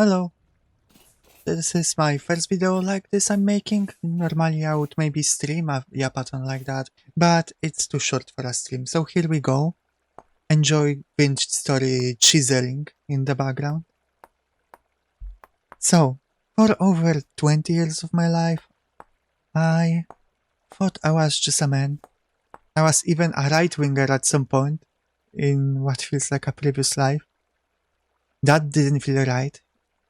Hello. This is my first video like this I'm making. Normally I would maybe stream a yapathon like that, but it's too short for a stream. So here we go. Enjoy vintage story chiseling in the background. So, for over 20 years of my life, I thought I was just a man. I was even a right-winger at some point in what feels like a previous life. That didn't feel right.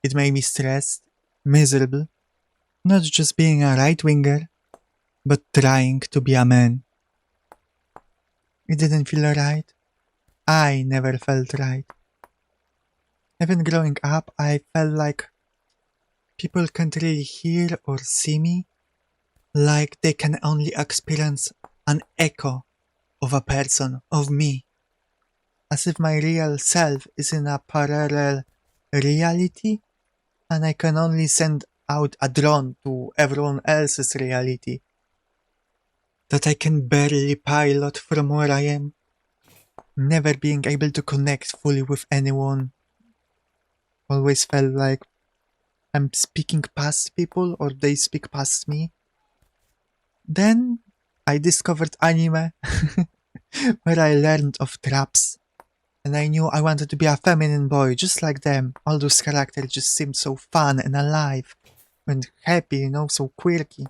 It made me stressed, miserable. Not just being a right-winger, but trying to be a man. It didn't feel right. I never felt right. Even growing up, I felt like people can't really hear or see me, like they can only experience an echo of a person, of me, as if my real self is in a parallel reality and I can only send out a drone to everyone else's reality, that I can barely pilot from where I am, never being able to connect fully with anyone. Always felt like I'm speaking past people or they speak past me. Then I discovered anime, where I learned of traps, and I knew I wanted to be a feminine boy just like them. All those characters just seemed so fun and alive and happy, so quirky.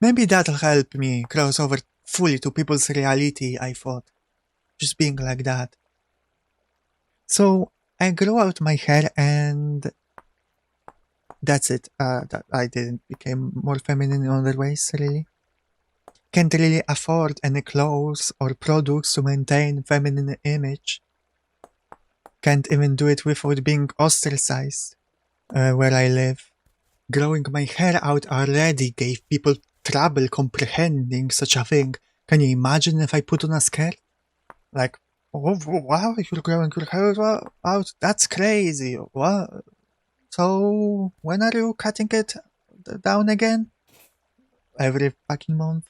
Maybe that'll help me cross over fully to people's reality, I thought. Just being like that. So I grew out my hair and that's it. That I didn't become more feminine in other ways, really. Can't really afford any clothes or products to maintain feminine image. Can't even do it without being ostracized where I live. Growing my hair out already gave people trouble comprehending such a thing. Can you imagine if I put on a skirt? Like, oh wow, you're growing your hair out? That's crazy. What? So, when are you cutting it down again? Every fucking month?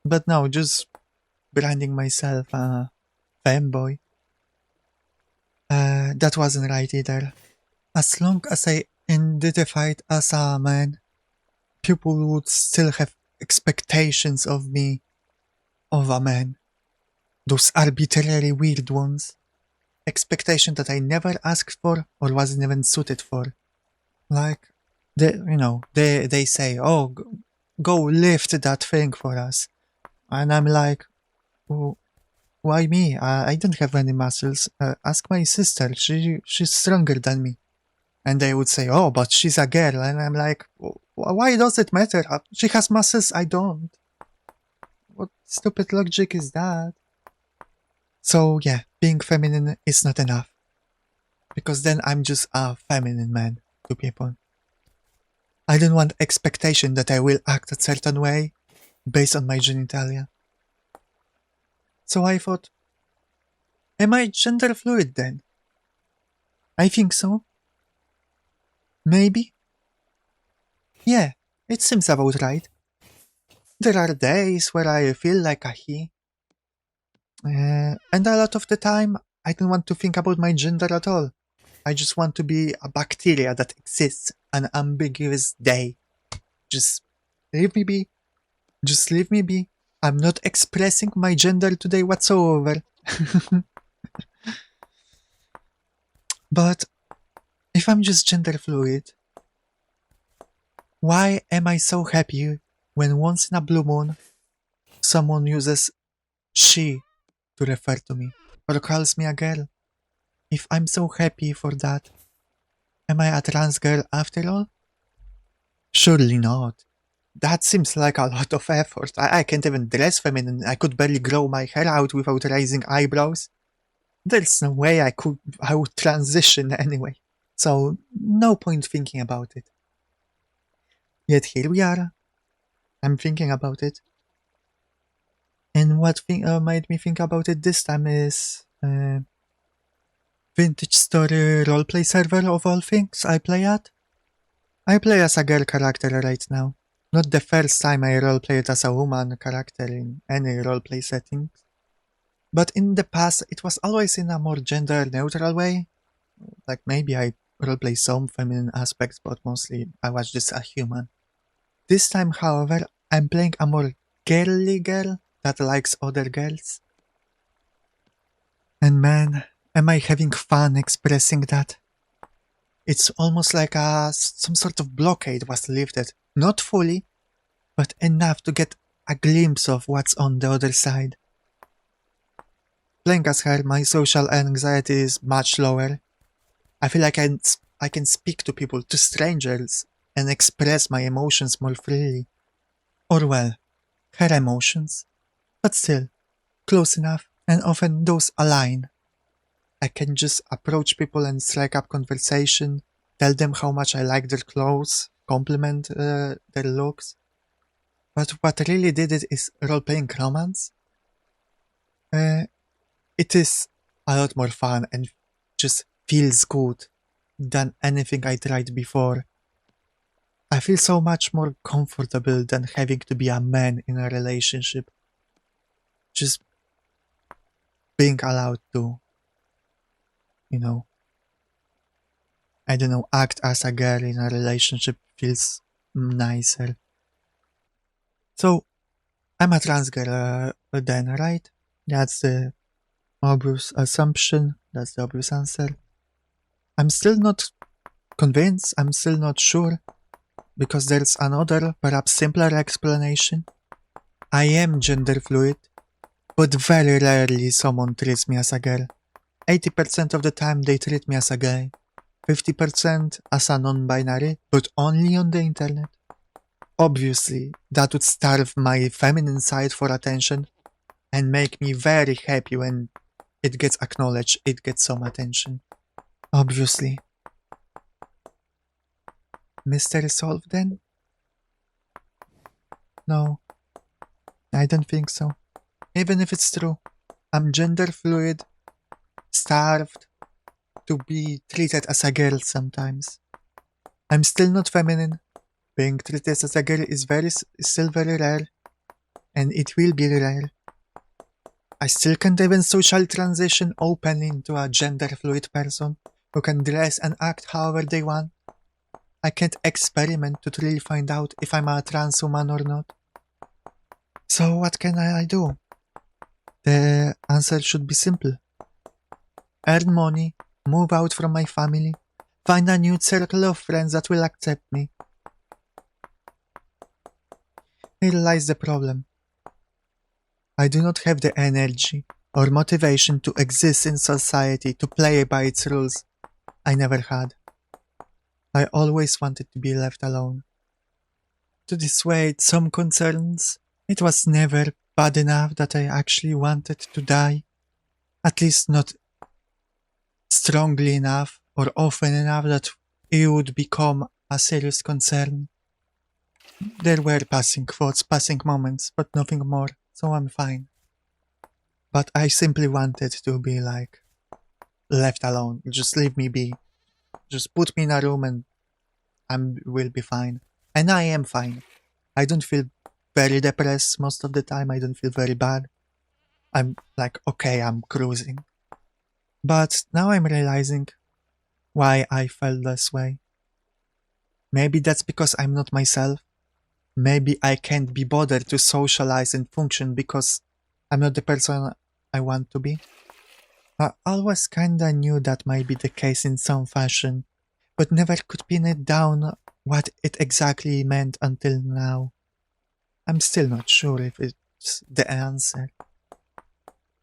But no, just branding myself a femboy. That wasn't right either. As long as I identified as a man, people would still have expectations of me, of a man. Those arbitrary weird ones. Expectation that I never asked for or wasn't even suited for. Like, they say, oh, go lift that thing for us. And I'm like, oh, why me? I don't have any muscles. Ask my sister. She's stronger than me. And they would say, oh, but she's a girl. And I'm like, why does it matter? She has muscles, I don't. What stupid logic is that? So yeah, being feminine is not enough. Because then I'm just a feminine man to people. I don't want expectation that I will act a certain way based on my genitalia. So I thought, am I gender fluid then? I think so. Maybe? Yeah, it seems about right. There are days where I feel like a he. And a lot of the time, I don't want to think about my gender at all. I just want to be a bacteria that exists an ambiguous day. Just leave me be. Just leave me be. I'm not expressing my gender today whatsoever. But if I'm just gender fluid, why am I so happy when once in a blue moon someone uses she to refer to me or calls me a girl? If I'm so happy for that, am I a trans girl after all? Surely not. That seems like a lot of effort. I can't even dress feminine. I could barely grow my hair out without raising eyebrows. There's no way I would transition anyway. So, no point thinking about it. Yet here we are. I'm thinking about it. And what made me think about it this time is vintage story roleplay server of all things I play at. I play as a girl character right now. Not the first time I roleplayed as a woman character in any roleplay setting. But in the past, it was always in a more gender-neutral way. Like maybe I roleplay some feminine aspects, but mostly I was just a human. This time, however, I'm playing a more girly girl that likes other girls. And man, am I having fun expressing that. It's almost like some sort of blockade was lifted. Not fully, but enough to get a glimpse of what's on the other side. Playing as her, my social anxiety is much lower. I feel like I can speak to people, to strangers, and express my emotions more freely. Or well, her emotions. But still, close enough, and often those align. I can just approach people and strike up conversation, tell them how much I like their clothes, compliment their looks. But what really did it is role-playing romance. It is a lot more fun and just feels good than anything I tried before. I feel so much more comfortable than having to be a man in a relationship. Just being allowed to, I don't know, act as a girl in a relationship feels nicer. So, I'm a trans girl then, right? That's the obvious assumption, that's the obvious answer. I'm still not convinced, I'm still not sure, because there's another, perhaps simpler explanation. I am gender fluid, but very rarely someone treats me as a girl. 80% of the time they treat me as a guy, 50% as a non-binary, but only on the internet. Obviously, that would starve my feminine side for attention and make me very happy when it gets acknowledged, it gets some attention. Obviously. Mystery solved then? No, I don't think so. Even if it's true, I'm gender fluid, starved to be treated as a girl sometimes. I'm still not feminine. Being treated as a girl is still very rare, and it will be rare. I still can't even social transition openly into a gender fluid person who can dress and act however they want. I can't experiment to really find out if I'm a trans woman or not. So what can I do? The answer should be simple. Earn money, move out from my family, find a new circle of friends that will accept me. Here lies the problem. I do not have the energy or motivation to exist in society, to play by its rules. I never had. I always wanted to be left alone. To dissuade some concerns, it was never bad enough that I actually wanted to die. At least not strongly enough or often enough that it would become a serious concern. There were passing thoughts, passing moments, but nothing more, so I'm fine. But I simply wanted to be left alone. Just leave me be. Just put me in a room and I will be fine. And I am fine. I don't feel very depressed most of the time. I don't feel very bad. I'm okay, I'm cruising. But now I'm realizing why I felt this way. Maybe that's because I'm not myself. Maybe I can't be bothered to socialize and function because I'm not the person I want to be. I always kinda knew that might be the case in some fashion, but never could pin it down what it exactly meant until now. I'm still not sure if it's the answer.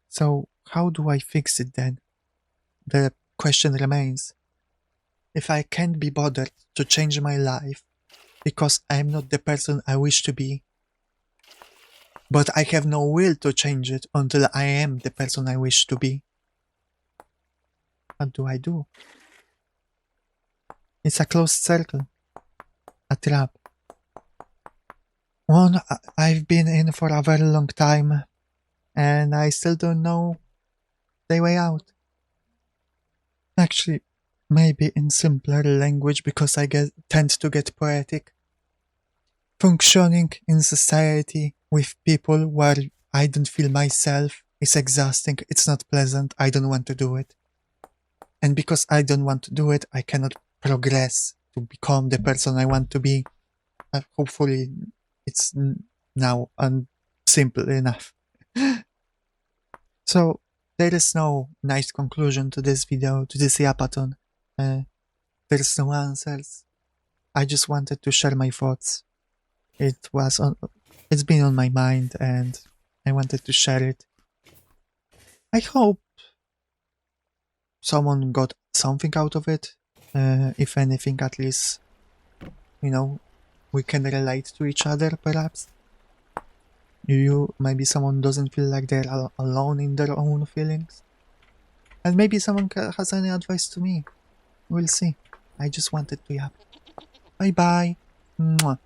So how do I fix it then? The question remains. If I can't be bothered to change my life because I'm not the person I wish to be, but I have no will to change it until I am the person I wish to be, what do I do? It's a closed circle. A trap. One I've been in for a very long time, and I still don't know the way out. Actually, maybe in simpler language because I tend to get poetic. Functioning in society with people where I don't feel myself It's exhausting, it's not pleasant, I don't want to do it. And because I don't want to do it, I cannot progress to become the person I want to be. Hopefully it's now simple enough. So there is no nice conclusion to this video, to this yapathon. There's no answers. I just wanted to share my thoughts. It's been on my mind and I wanted to share it. I hope someone got something out of it. If anything, at least, you know, we can relate to each other, perhaps. Maybe someone doesn't feel like they're alone in their own feelings. And maybe someone has any advice to me. We'll see. I just wanted to yap. Bye bye. Mwah.